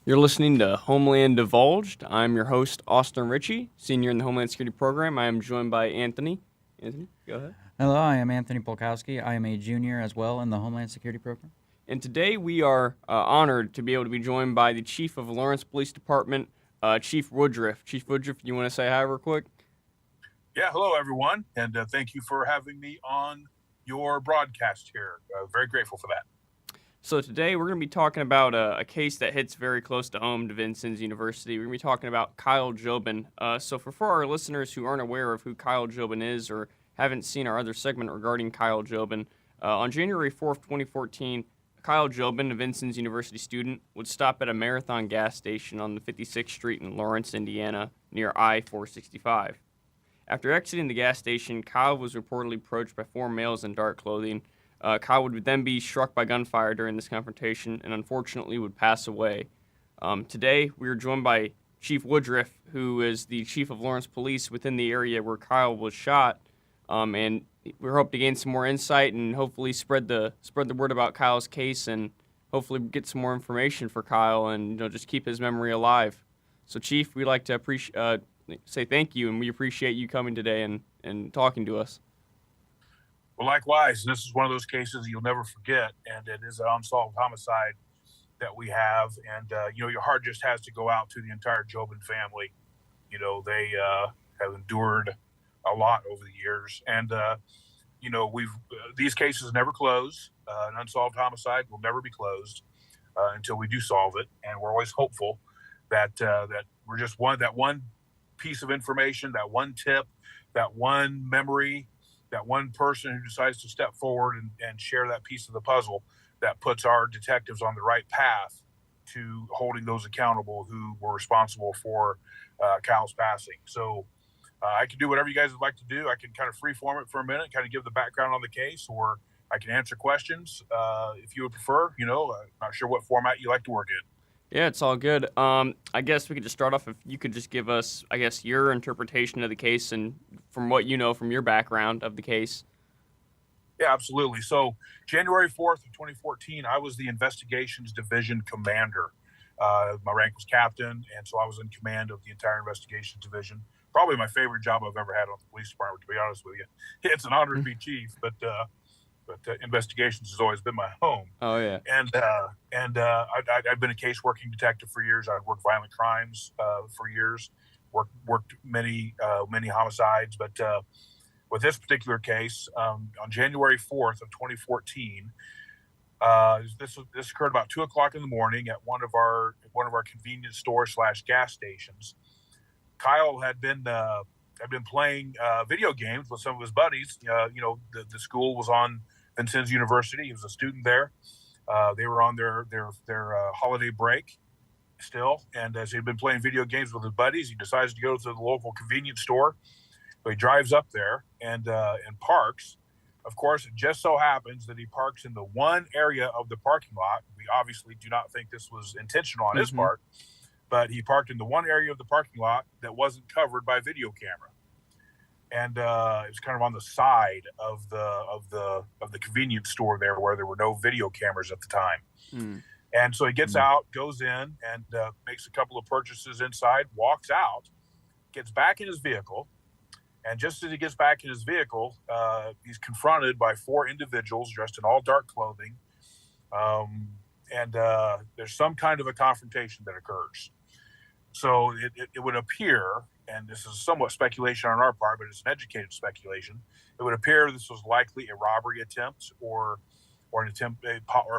You're listening to Homeland Divulged. I'm your host, Austin Ritchie, senior in the Homeland Security Program. I am joined by Anthony. Anthony, go ahead. Hello, I am Anthony Polkowski. I am a junior as well in the Homeland Security Program. And today we are honored to be able to be joined by the Chief of Lawrence Police Department, Chief Woodruff. Chief Woodruff, you want to say hi real quick? Yeah, hello everyone, and thank you for having me on your broadcast here. Very grateful for that. So today we're going to be talking about a case that hits very close to home to Vincennes University. We're going to be talking about Kyle Jobin. So for our listeners who aren't aware of who Kyle Jobin is or haven't seen our other segment regarding Kyle Jobin, on January 4th, 2014, Kyle Jobin, a Vincennes University student, would stop at a Marathon gas station on the 56th Street in Lawrence, Indiana, near I-465. After exiting the gas station, Kyle was reportedly approached by four males in dark clothing. Kyle would then be struck by gunfire during this confrontation and unfortunately would pass away. Today, we are joined by Chief Woodruff, who is the Chief of Lawrence Police within the area where Kyle was shot, and we hope to gain some more insight and hopefully spread the word about Kyle's case and hopefully get some more information for Kyle and just keep his memory alive. So, Chief, we'd like to say thank you, and we appreciate you coming today and talking to us. Well, likewise, this is one of those cases you'll never forget, and it is an unsolved homicide that we have. And, your heart just has to go out to the entire Jobin family. They have endured a lot over the years. And, these cases never close. An unsolved homicide will never be closed until we do solve it. And we're always hopeful that we're just that one piece of information, that one tip, that one memory, that one person who decides to step forward and share that piece of the puzzle that puts our detectives on the right path to holding those accountable who were responsible for Kyle's passing. So I can do whatever you guys would like to do. I can kind of freeform it for a minute, kind of give the background on the case, or I can answer questions if you would prefer. Not sure what format you like to work in. Yeah, it's all good. I guess we could just start off if you could just give us, your interpretation of the case and from what you know from your background of the case. Yeah, absolutely. So January 4th of 2014, I was the investigations division commander. My rank was captain, and so I was in command of the entire investigations division. Probably my favorite job I've ever had on the police department, to be honest with you. It's an honor to be chief, but investigations has always been my home. Oh yeah. And I've been a case working detective for years. I've worked violent crimes for years. Worked many homicides, but with this particular case, on January 4th of 2014, this occurred about 2:00 in the morning at one of our convenience stores / gas stations. Kyle had been playing video games with some of his buddies. The school was on Vincennes University. He was a student there. They were on their holiday break still, and as he'd been playing video games with his buddies, he decides to go to the local convenience store. So he drives up there and parks. Of course, it just so happens that he parks in the one area of the parking lot. We obviously do not think this was intentional on his part, but he parked in the one area of the parking lot that wasn't covered by video camera. And it was kind of on the side of the convenience store there, where there were no video cameras at the time. And so he gets out, goes in, and makes a couple of purchases inside, walks out, gets back in his vehicle, and just as he gets back in his vehicle, he's confronted by four individuals dressed in all dark clothing, and there's some kind of a confrontation that occurs. So it would appear, and this is somewhat speculation on our part, but it's an educated speculation, it would appear this was likely a robbery attempt or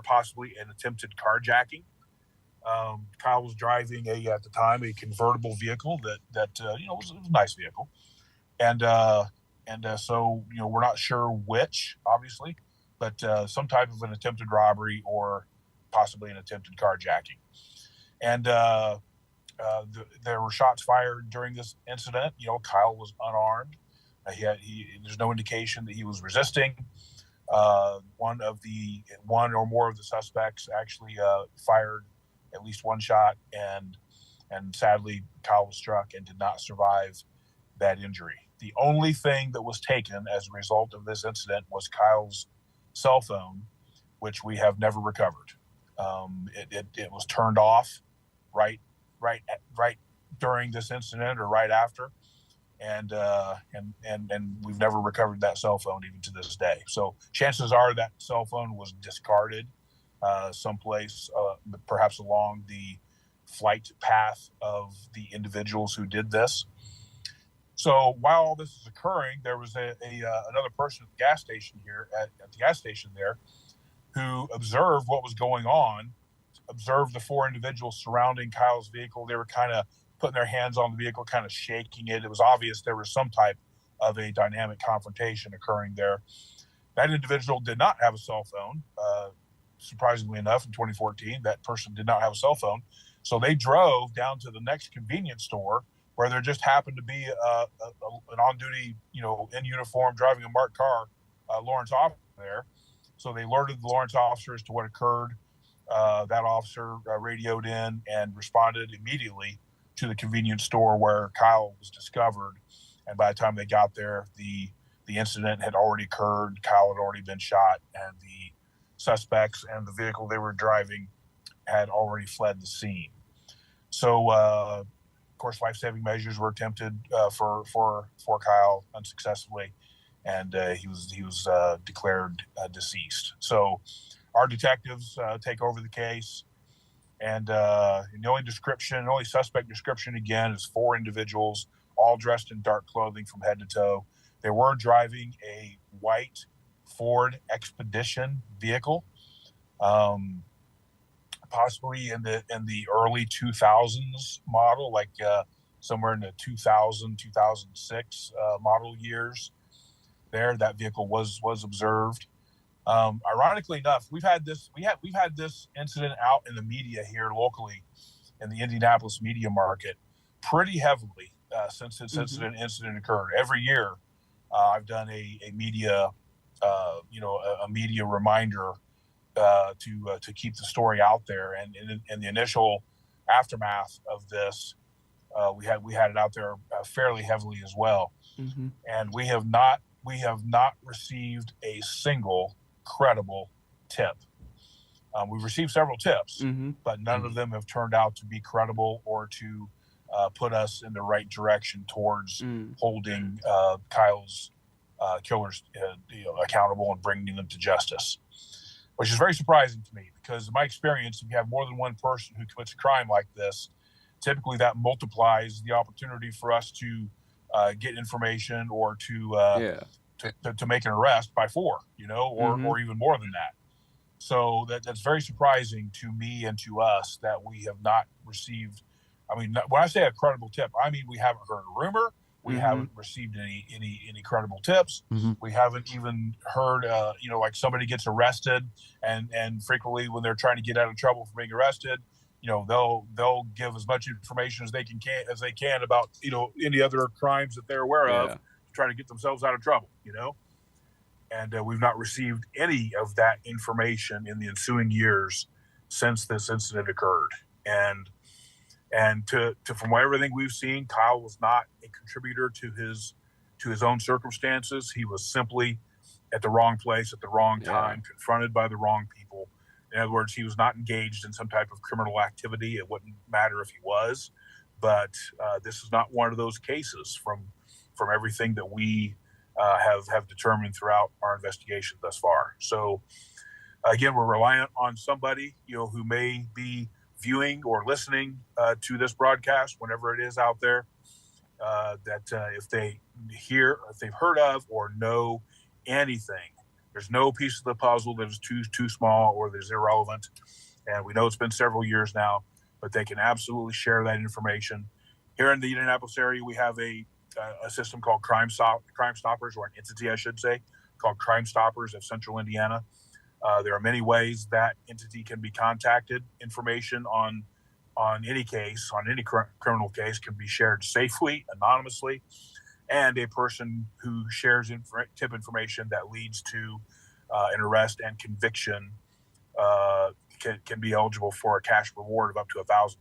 possibly an attempted carjacking. Kyle was driving at the time a convertible vehicle that was a nice vehicle, and so we're not sure which, obviously, but some type of an attempted robbery or possibly an attempted carjacking. And there were shots fired during this incident. Kyle was unarmed. There's no indication that he was resisting. One or more of the suspects actually fired at least one shot, and sadly, Kyle was struck and did not survive that injury. The only thing that was taken as a result of this incident was Kyle's cell phone, which we have never recovered. It was turned off right, right during this incident or right after, and we've never recovered that cell phone even to this day. So chances are that cell phone was discarded someplace, perhaps along the flight path of the individuals who did this. So while all this is occurring, there was another person at the gas station here at the gas station there who observed what was going on, observed the four individuals surrounding Kyle's vehicle. They were kind of putting their hands on the vehicle, kind of shaking it. It was obvious there was some type of a dynamic confrontation occurring there. That individual did not have a cell phone. Surprisingly enough, in 2014, that person did not have a cell phone. So they drove down to the next convenience store where there just happened to be an on-duty, in uniform, driving a marked car, Lawrence officer there. So they alerted the Lawrence officer as to what occurred. That officer radioed in and responded immediately to the convenience store where Kyle was discovered. And by the time they got there, the incident had already occurred. Kyle had already been shot, and the suspects and the vehicle they were driving had already fled the scene. So, of course, life-saving measures were attempted for Kyle unsuccessfully, and he was declared deceased. So our detectives take over the case, and the only suspect description again is four individuals, all dressed in dark clothing from head to toe. They were driving a white Ford Expedition vehicle, possibly in the early 2000s model, like somewhere in the 2000, 2006 model years. There, that vehicle was observed. Ironically enough, we've had this incident out in the media here locally in the Indianapolis media market pretty heavily since this incident occurred. Every year, I've done a media a media reminder to keep the story out there. And in the initial aftermath of this, we had it out there fairly heavily as well. Mm-hmm. And we have not received a single credible tip. We've received several tips, but none of them have turned out to be credible or to put us in the right direction towards holding Kyle's killers accountable and bringing them to justice, which is very surprising to me, because in my experience, if you have more than one person who commits a crime like this, typically that multiplies the opportunity for us to get information or to make an arrest by four, or even more than that. So that's very surprising to me and to us that we have not received. I mean, when I say a credible tip, I mean we haven't heard a rumor. We haven't received any credible tips. We haven't even heard, like somebody gets arrested, and frequently when they're trying to get out of trouble for being arrested, they'll give as much information as they can about any other crimes that they're aware of to try to get themselves out of trouble. And we've not received any of that information in the ensuing years since this incident occurred. And from everything we've seen, Kyle was not a contributor to his own circumstances. He was simply at the wrong place at the wrong time, confronted by the wrong people. In other words, he was not engaged in some type of criminal activity. It wouldn't matter if he was, but this is not one of those cases from everything that we have determined throughout our investigation thus far. So again, we're reliant on somebody who may be viewing or listening to this broadcast whenever it is out there, that if they've heard of or know anything, there's no piece of the puzzle that is too small or that is irrelevant. And we know it's been several years now, but they can absolutely share that information. Here in the Indianapolis area, we have a system called Crime Stoppers, or an entity, I should say, called Crime Stoppers of Central Indiana. There are many ways that entity can be contacted. Information on any case, on any criminal case, can be shared safely, anonymously, and a person who shares tip information that leads to an arrest and conviction can be eligible for a cash reward of up to $1,000.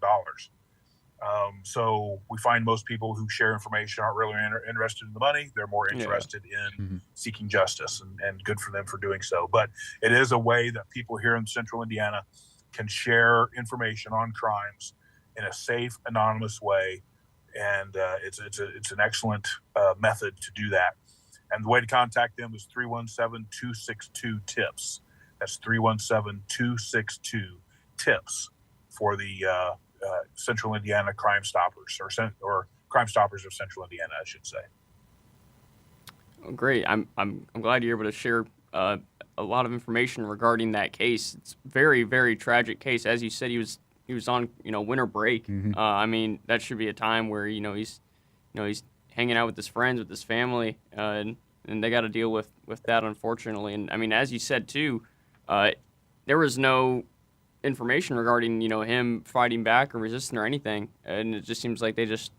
So we find most people who share information aren't really interested in the money. They're more interested in seeking justice, and good for them for doing so. But it is a way that people here in central Indiana can share information on crimes in a safe, anonymous way, and it's an excellent method to do that. And the way to contact them is 317-262-TIPS. That's 317-262-TIPS for the Central Indiana Crime Stoppers, or Crime Stoppers of Central Indiana, I should say. Oh, great. I'm glad you're able to share a lot of information regarding that case. It's very, very tragic case. As you said, he was on winter break. Mm-hmm. I mean, that should be a time where he's hanging out with his friends, with his family, and they got to deal with that, unfortunately. And I mean, as you said too, there was no information regarding him fighting back or resisting or anything, and it just seems like they just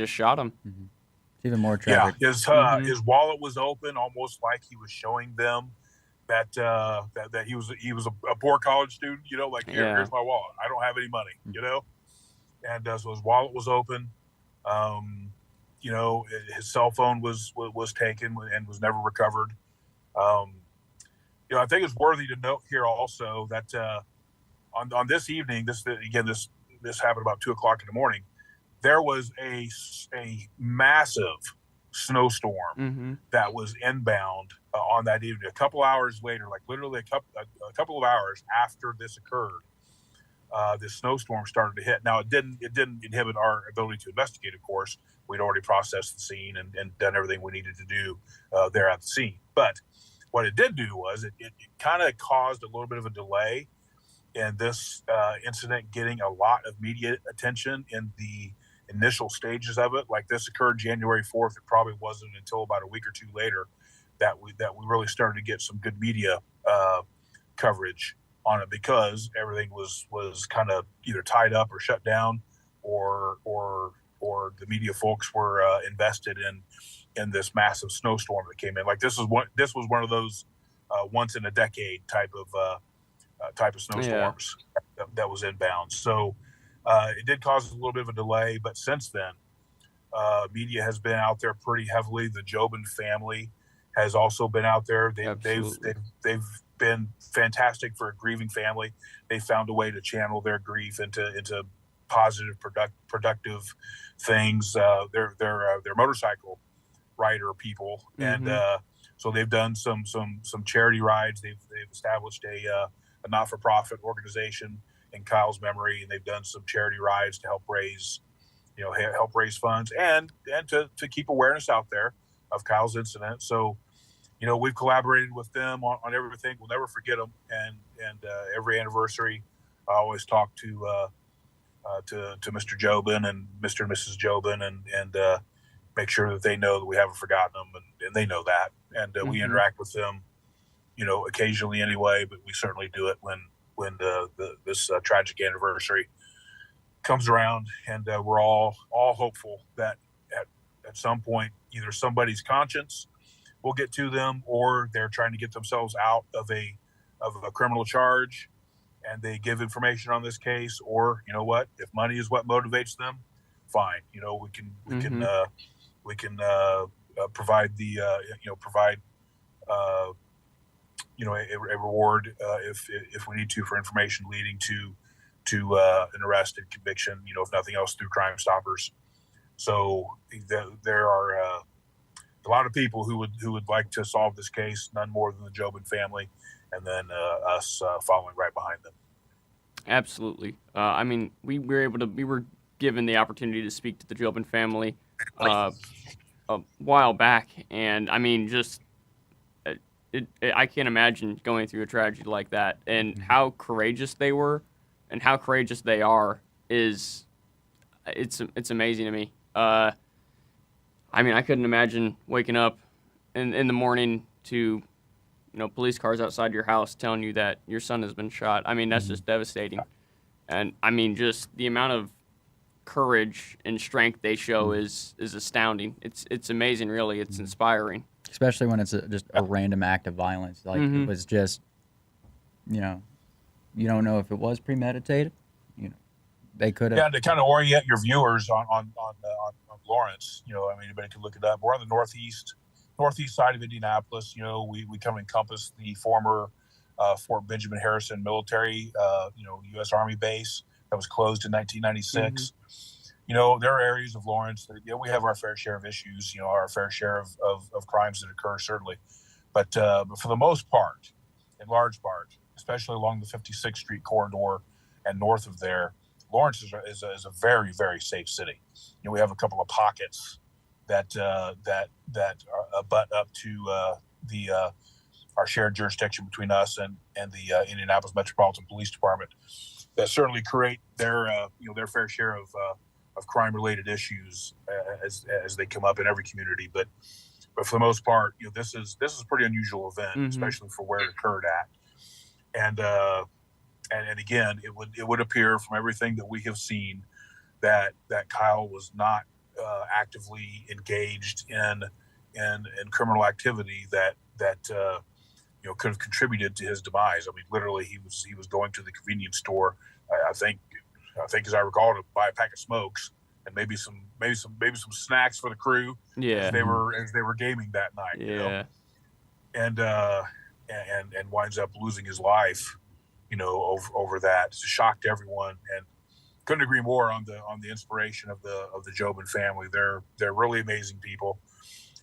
shot him. Mm-hmm. It's even more tragic. Yeah, his wallet was open, almost like he was showing them that he was a poor college student. Like here's my wallet. I don't have any money. And so his wallet was open. His cell phone was taken and was never recovered. I think it's worthy to note here also that on this evening, this happened about 2:00 in the morning. There was a massive snowstorm that was inbound on that evening. A couple hours later, like literally a couple of hours after this occurred, this snowstorm started to hit. Now it didn't inhibit our ability to investigate. Of course, we'd already processed the scene and done everything we needed to do there at the scene. But what it did do was it kind of caused a little bit of a delay in this incident getting a lot of media attention in the initial stages of it. Like this occurred January 4th. It probably wasn't until about a week or two later that we really started to get some good media coverage on it, because everything was kind of either tied up or shut down, or the media folks were invested in this massive snowstorm that came in. Like this was one of those once in a decade type of snowstorms that was inbound. So it did cause a little bit of a delay, but since then, media has been out there pretty heavily. The Jobin family has also been out there. They've been fantastic for a grieving family. They found a way to channel their grief into positive, productive things. They're motorcycle rider people, and so they've done some charity rides. They've established a not-for-profit organization in Kyle's memory, and they've done some charity rides to help raise funds and to keep awareness out there of Kyle's incident. So, we've collaborated with them on everything. We'll never forget them. And every anniversary, I always talk to Mr. Jobin and Mr. and Mrs. Jobin and make sure that they know that we haven't forgotten them, and they know that. And we interact with them, occasionally anyway, but we certainly do it when this tragic anniversary comes around, and we're all hopeful that at some point either somebody's conscience will get to them, or they're trying to get themselves out of a criminal charge, and they give information on this case. Or if money is what motivates them, fine. We can provide the provide a reward if we need to, for information leading to an arrest and conviction, if nothing else, through Crime Stoppers. So there are a lot of people who would like to solve this case, none more than the Jobin family, and then us following right behind them. Absolutely. I mean, we were given the opportunity to speak to the Jobin family a while back, and I mean, just I can't imagine going through a tragedy like that, and how courageous they were and how courageous they are it's amazing to me. I mean, I couldn't imagine waking up in the morning to police cars outside your house telling you that your son has been shot. I mean, that's just devastating. And I mean, just the amount of courage and strength they show is astounding. It's amazing, really. It's inspiring. Especially when it's just a random act of violence. Like it was just, you don't know if it was premeditated. They could have. Yeah, to kind of orient your viewers on Lawrence. I mean, anybody can look it up. We're on the northeast side of Indianapolis. We kind of encompass the former Fort Benjamin Harrison military, U.S. Army base. that was closed in 1996. You know, there are areas of Lawrence that, you know, we have our fair share of issues, you know, our fair share of crimes that occur, certainly. But for the most part, in large part, especially along the 56th Street corridor and north of there, Lawrence is a very, very safe city. You know, we have a couple of pockets that butt up to our shared jurisdiction between us and the Indianapolis Metropolitan Police Department that certainly create their their fair share of crime-related issues as they come up in every community. But for the most part, you know, this is a pretty unusual event, especially for where it occurred at. And again, it would appear from everything that we have seen that Kyle was not actively engaged in criminal activity that could have contributed to his demise. I mean, literally, he was going to the convenience store. I think, as I recall, to buy a pack of smokes and maybe some snacks for the crew. Yeah. As they were gaming that night. Yeah. You know? And winds up losing his life, you know, over that. It's a shock to everyone, and couldn't agree more on the inspiration of the Jobin family. They're really amazing people,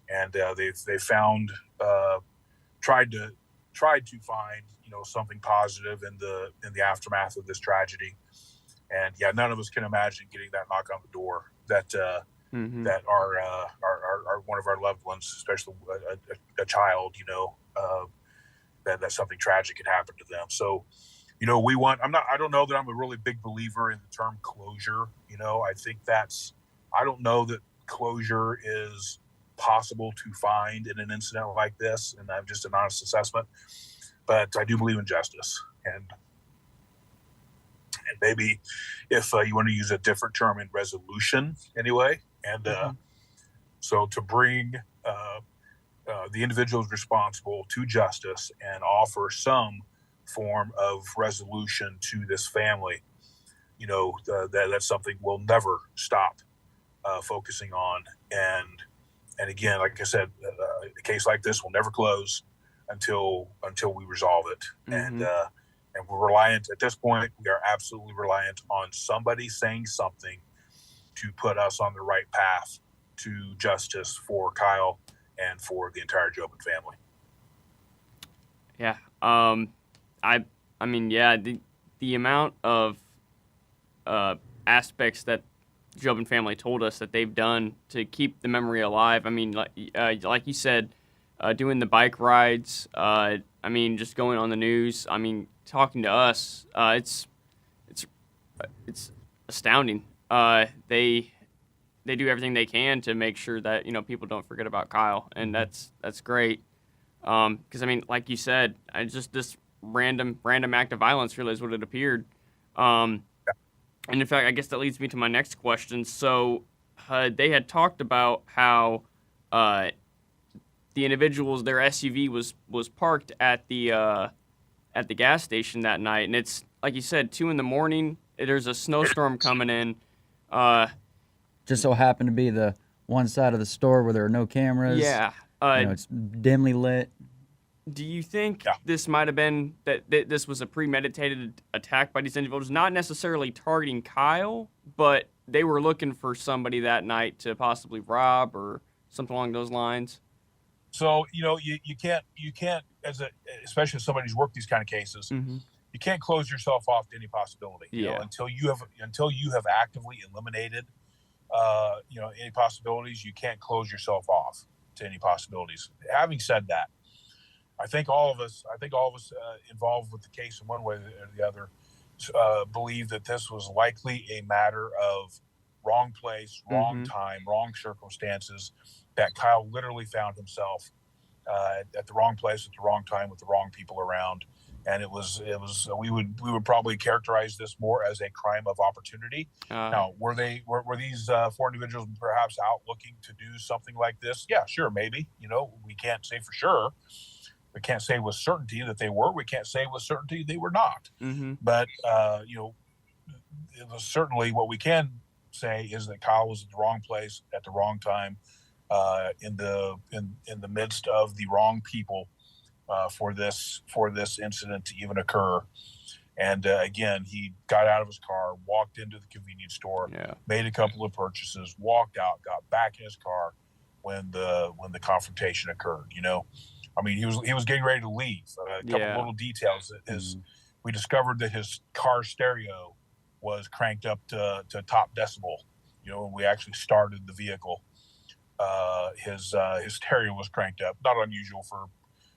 and they found tried to find, you know, something positive in the aftermath of this tragedy. And yeah, none of us can imagine getting that knock on the door that our one of our loved ones, especially a child, you know, that something tragic had happened to them. So, you know, I don't know that I'm a really big believer in the term closure. You know, I don't know that closure is possible to find in an incident like this, and I'm just an honest assessment. But I do believe in justice, and maybe if you want to use a different term, in resolution anyway. And so to bring the individuals responsible to justice and offer some form of resolution to this family, you know, that's something we'll never stop focusing on. And again, like I said, a case like this will never close until we resolve it. And we're reliant at this point. We are absolutely reliant on somebody saying something to put us on the right path to justice for Kyle and for the entire Jobin family. Yeah. I mean, yeah, the amount of aspects that Jobin family told us that they've done to keep the memory alive. I mean, like you said, doing the bike rides. I mean, just going on the news. I mean, talking to us. It's astounding. They do everything they can to make sure that, you know, people don't forget about Kyle, and that's great. Because I mean, like you said, this random act of violence really is what it appeared. And in fact, I guess that leads me to my next question. So they had talked about how the individuals, their SUV was parked at the gas station that night, and it's like you said, 2 a.m. There's a snowstorm coming in. Just so happened to be the one side of the store where there are no cameras. Yeah. It's dimly lit. Do you think this might have been that this was a premeditated attack by these individuals, not necessarily targeting Kyle, but they were looking for somebody that night to possibly rob or something along those lines? So, you know, you can't especially if somebody who's worked these kind of cases, you can't close yourself off to any possibility. You know, until you have actively eliminated any possibilities, you can't close yourself off to any possibilities. Having said that, I think all of us involved with the case in one way or the other believe that this was likely a matter of wrong place, wrong time, wrong circumstances, that Kyle literally found himself at the wrong place at the wrong time with the wrong people around. And it was we would probably characterize this more as a crime of opportunity. Now, were these 4 individuals perhaps out looking to do something like this? Yeah, sure, maybe. You know, we can't say for sure. We can't say with certainty that they were. We can't say with certainty they were not. But it was certainly, what we can say is that Kyle was at the wrong place at the wrong time, in the midst of the wrong people for this incident to even occur. And again, he got out of his car, walked into the convenience store, made a couple of purchases, walked out, got back in his car when the confrontation occurred. I mean, he was getting ready to leave. A couple of little details. We discovered that his car stereo was cranked up to top decibel. When we actually started the vehicle, his stereo was cranked up. Not unusual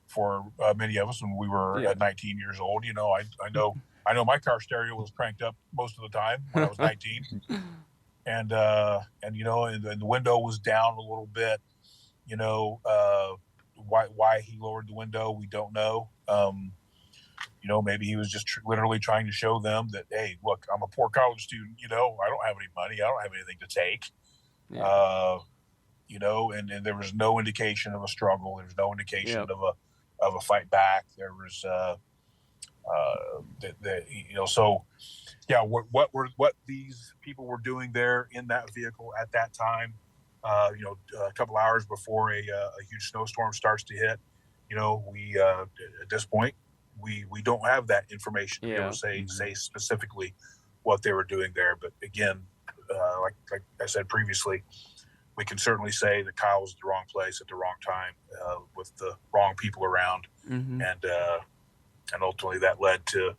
for many of us when we were at 19 years old. I know my car stereo was cranked up most of the time when I was 19, and the window was down a little bit. Why he lowered the window, we don't know. Maybe he was just literally trying to show them that, hey, look, I'm a poor college student. I don't have any money. I don't have anything to take. And there was no indication of a struggle. There was no indication of a fight back. There was, what these people were doing there in that vehicle at that time, a couple hours before a huge snowstorm starts to hit, we at this point, we don't have that information to be able to say specifically what they were doing there. But again, like I said previously, we can certainly say that Kyle was at the wrong place at the wrong time with the wrong people around, and ultimately that led to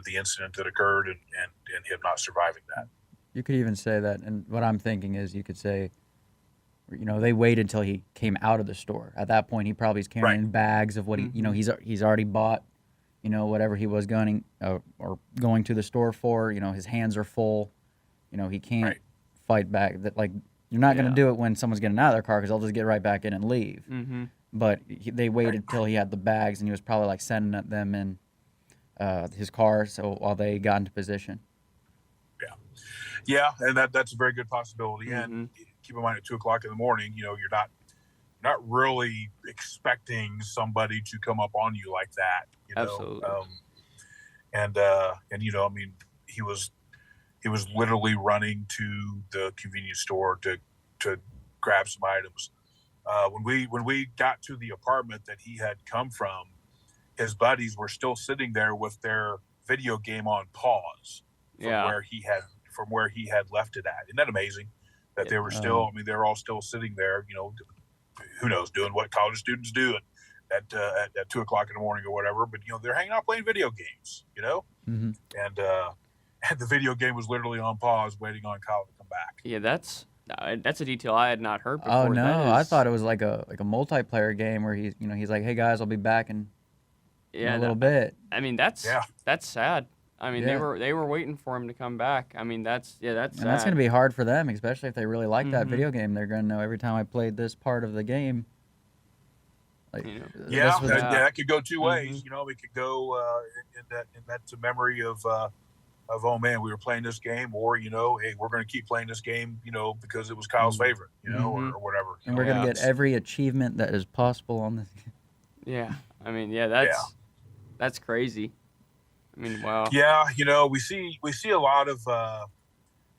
the incident that occurred and him not surviving that. You could even say that, and what I'm thinking is you could say, they waited until he came out of the store. At that point, he probably is carrying bags of what he's already bought, whatever he was going or going to the store for. His hands are full. He can't fight back. That you're not going to do it when someone's getting out of their car because they'll just get right back in and leave. But they waited till he had the bags, and he was probably sending them in his car so while they got into position. Yeah, and that's a very good possibility. And keep in mind, at 2:00 in the morning, you're not really expecting somebody to come up on you like that. Absolutely. I mean, he was literally running to the convenience store to grab some items. When we got to the apartment that he had come from, his buddies were still sitting there with their video game on pause from where he had left it at. Isn't that amazing? That they were still, they were all still sitting there, who knows, doing what college students do at 2:00 in the morning or whatever. But, they're hanging out playing video games, and the video game was literally on pause waiting on Kyle to come back. Yeah, that's a detail I had not heard before. Oh, no, I thought it was like a multiplayer game where he's like, hey, guys, I'll be back in a little bit. I mean, that's sad. I mean, they were waiting for him to come back. I mean, that's sad. And that's going to be hard for them, especially if they really like that video game. They're going to know every time I played this part of the game. That could go two ways. It could go and that's a memory of oh man, we were playing this game, or hey, we're going to keep playing this game, because it was Kyle's favorite, or whatever. And we're going to get every achievement that is possible on this. Yeah, I mean, that's crazy. I mean, wow. Yeah, we see a lot of, and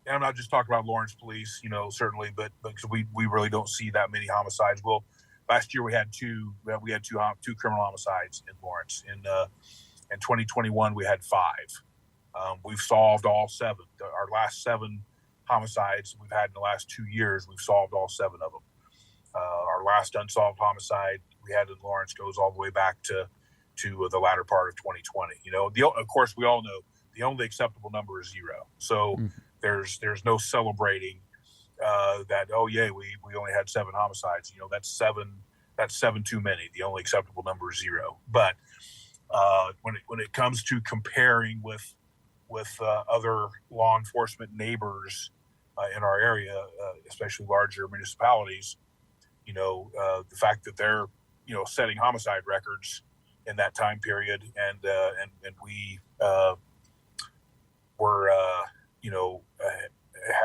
I'm not just talking about Lawrence police, certainly, but because we really don't see that many homicides. Well, last year we had two criminal homicides in Lawrence. In 2021 we had 5. We've solved all 7. Our last 7 homicides we've had in the last 2 years, we've solved all 7 of them. Our last unsolved homicide we had in Lawrence goes all the way back to the latter part of 2020. Of course, we all know the only acceptable number is 0. So there's no celebrating that. Oh yeah, we only had 7 homicides. That's 7 too many. The only acceptable number is 0. But when it comes to comparing with other law enforcement neighbors in our area, especially larger municipalities, the fact that they're setting homicide records in that time period, and we were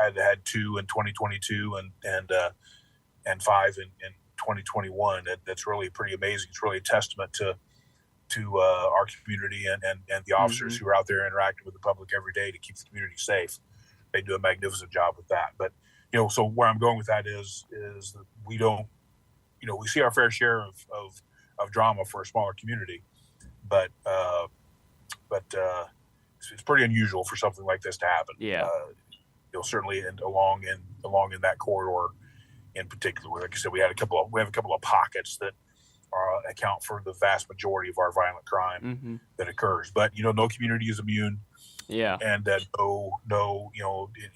had 2 in 2022 and 5 in 2021. That's really pretty amazing. It's really a testament to our community and the officers who are out there interacting with the public every day to keep the community safe. They do a magnificent job with that. But so where I'm going with that is that we don't, we see our fair share of drama for a smaller community, but it's pretty unusual for something like this to happen. Yeah. Certainly along in that corridor in particular. Like I said, we have a couple of pockets that account for the vast majority of our violent crime that occurs. But no community is immune. Yeah. And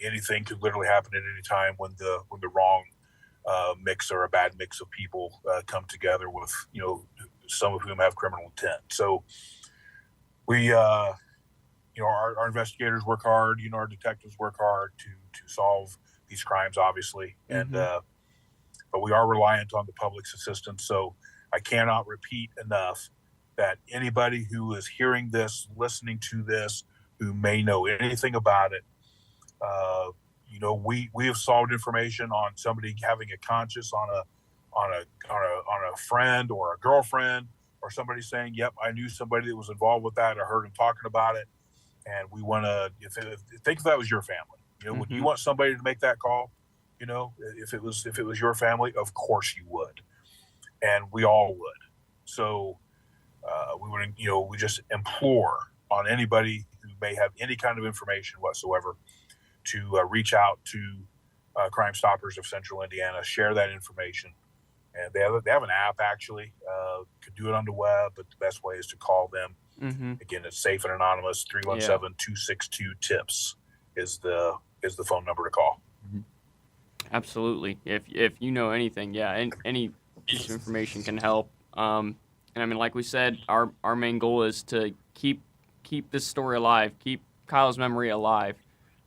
anything could literally happen at any time when the wrong mix or a bad mix of people come together with some of whom have criminal intent. So we our investigators work hard. Our detectives work hard to solve these crimes, obviously, and but we are reliant on the public's assistance. So I cannot repeat enough that anybody who is hearing this, listening to this, who may know anything about it, we have solved information on somebody having a conscience on a friend or a girlfriend, or somebody saying, "Yep, I knew somebody that was involved with that. I heard him talking about it." And we want to, think if that was your family, would you want somebody to make that call? If it was your family, of course you would, and we all would. So we just implore on anybody who may have any kind of information whatsoever to reach out to Crime Stoppers of Central Indiana, share that information. And they have an app, actually. Could do it on the web, but the best way is to call them. Again, it's safe and anonymous. 317-262-TIPS is the phone number to call. Absolutely. If you know anything, and any piece of information can help. And I mean, like we said, our main goal is to keep this story alive, keep Kyle's memory alive,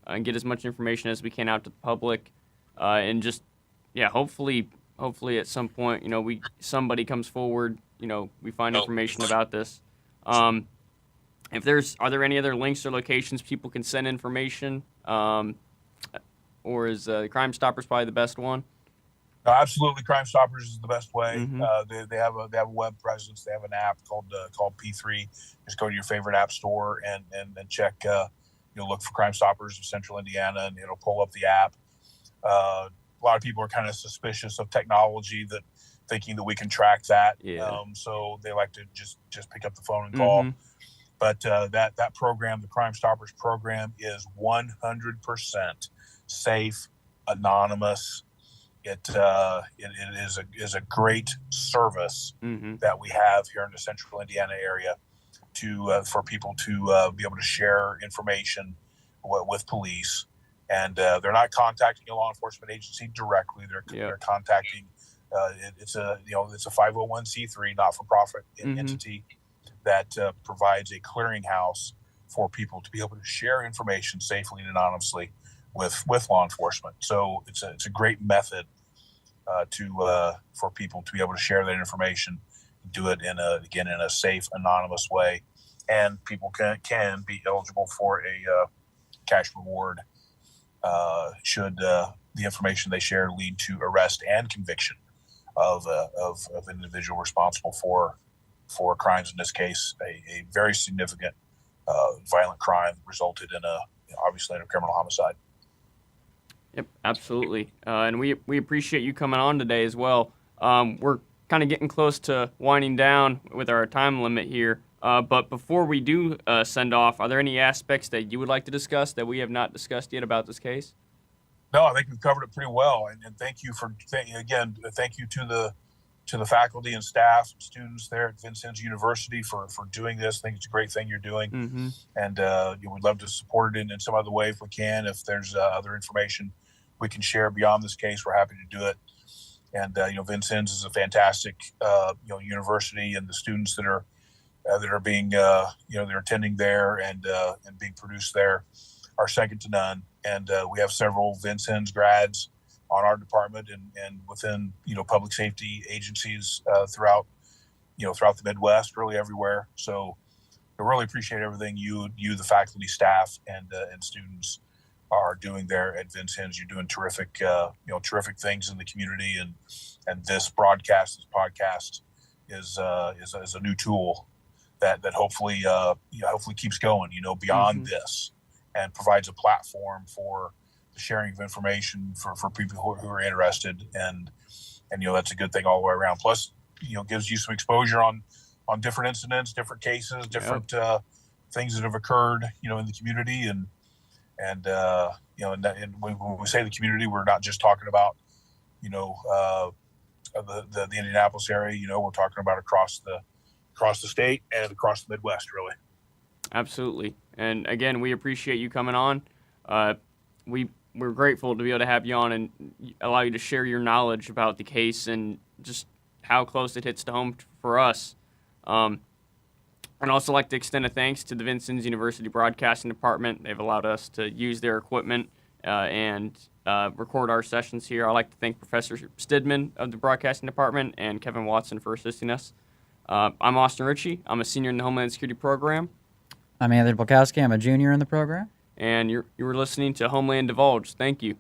and get as much information as we can out to the public, and just hopefully at some point somebody comes forward, we find information about this. Are there any other links or locations people can send information, or is Crime Stoppers probably the best one? Absolutely, Crime Stoppers is the best way. They have a web presence. They have an app called P3. Just go to your favorite app store and check. Look for Crime Stoppers of Central Indiana, and it'll pull up the app. A lot of people are kind of suspicious of technology, that thinking that we can track that. So they like to just pick up the phone and call. But that program, the Crime Stoppers program, is 100% safe, anonymous. It is a great service that we have here in the Central Indiana area for people to be able to share information with police, and they're not contacting a law enforcement agency directly. They're contacting. It's a 501c3 not-for-profit entity that provides a clearinghouse for people to be able to share information safely and anonymously with law enforcement. So it's a great method for people to be able to share that information, do it in a safe, anonymous way, and people can be eligible for a cash reward should the information they share lead to arrest and conviction of an individual responsible for crimes. In this case, a very significant violent crime resulted in obviously in a criminal homicide. Yep, absolutely. And we appreciate you coming on today as well. We're kind of getting close to winding down with our time limit here. But before we do send off, are there any aspects that you would like to discuss that we have not discussed yet about this case? No, I think we've covered it pretty well. And thank you thank you to the faculty and staff and students there at Vincennes University for doing this. I think it's a great thing you're doing. And we'd love to support it in some other way if we can. If there's other information we can share beyond this case, we're happy to do it. And Vincennes is a fantastic university, and the students that are being they're attending there and being produced there are second to none. And we have several Vincennes grads on our department and within public safety agencies throughout the Midwest, really everywhere. So I really appreciate everything you the faculty, staff, and students are doing there at Vincennes. You're doing terrific things in the community, and this podcast is a new tool that hopefully keeps going beyond this, and provides a platform for the sharing of information for people who are interested, and that's a good thing all the way around. Plus gives you some exposure on different incidents, different cases, different things that have occurred, in the community, and and when we say the community, we're not just talking about, the Indianapolis area. We're talking about across the state and across the Midwest, really. Absolutely. And again, we appreciate you coming on. We're grateful to be able to have you on and allow you to share your knowledge about the case and just how close it hits to home for us. I'd also like to extend a thanks to the Vincennes University Broadcasting Department. They've allowed us to use their equipment and record our sessions here. I'd like to thank Professor Stidman of the Broadcasting Department and Kevin Watson for assisting us. I'm Austin Ritchie. I'm a senior in the Homeland Security Program. I'm Anthony Polkowski. I'm a junior in the program. And you were listening to Homeland Divulged. Thank you.